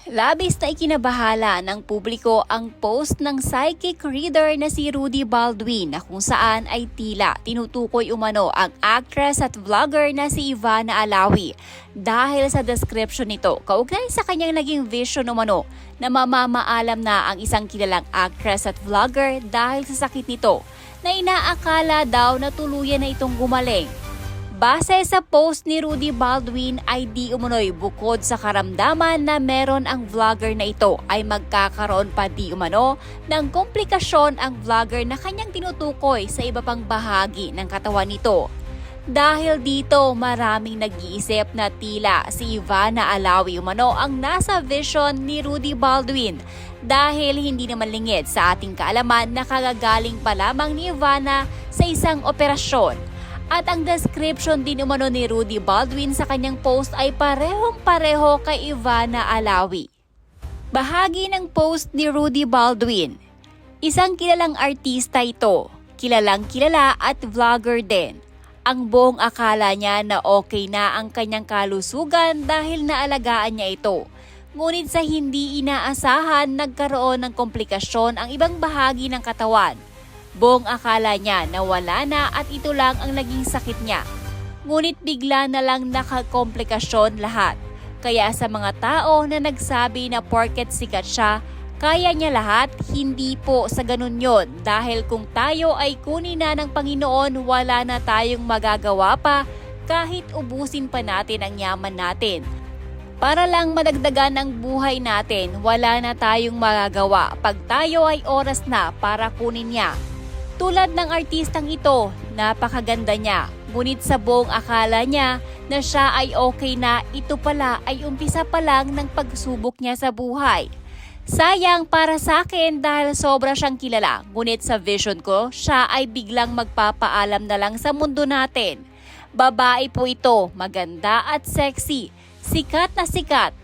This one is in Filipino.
Labis na ikinabahala ng publiko ang post ng psychic reader na si Rudy Baldwin na kung saan ay tila tinutukoy umano ang actress at vlogger na si Ivana Alawi dahil sa description nito kaugnay sa kanyang naging vision umano na mamamaalam na ang isang kilalang actress at vlogger dahil sa sakit nito na inaakala daw na tuluyan na itong gumaling. Base sa post ni Rudy Baldwin ay di umano'y bukod sa karamdaman na meron ang vlogger na ito ay magkakaroon pa di umano ng komplikasyon ang vlogger na kanyang tinutukoy sa iba pang bahagi ng katawan nito. Dahil dito maraming nag-iisip na tila si Ivana Alawi umano ang nasa vision ni Rudy Baldwin dahil hindi naman lingid sa ating kaalaman na kagagaling pa lamang ni Ivana sa isang operasyon. At ang description din umano ni Rudy Baldwin sa kanyang post ay parehong-pareho kay Ivana Alawi. Bahagi ng post ni Rudy Baldwin. Isang kilalang artista ito, kilalang kilala at vlogger din. Ang buong akala niya na okay na ang kanyang kalusugan dahil naalagaan niya ito. Ngunit sa hindi inaasahan nagkaroon ng komplikasyon ang ibang bahagi ng katawan. Buong akala niya na wala na at ito lang ang naging sakit niya. Ngunit bigla na lang nakakomplikasyon lahat. Kaya sa mga tao na nagsabi na porket sikat siya, kaya niya lahat, hindi po sa ganun yon. Dahil kung tayo ay kunin na ng Panginoon, wala na tayong magagawa pa kahit ubusin pa natin ang yaman natin. Para lang madagdagan ang buhay natin, wala na tayong magagawa pag tayo ay oras na para kunin niya. Tulad ng artistang ito, napakaganda niya. Ngunit sa buong akala niya na siya ay okay na, ito pala ay umpisa pa lang ng pagsubok niya sa buhay. Sayang para sa akin dahil sobra siyang kilala. Ngunit sa vision ko, siya ay biglang magpapaalam na lang sa mundo natin. Babae po ito, maganda at sexy. Sikat na sikat,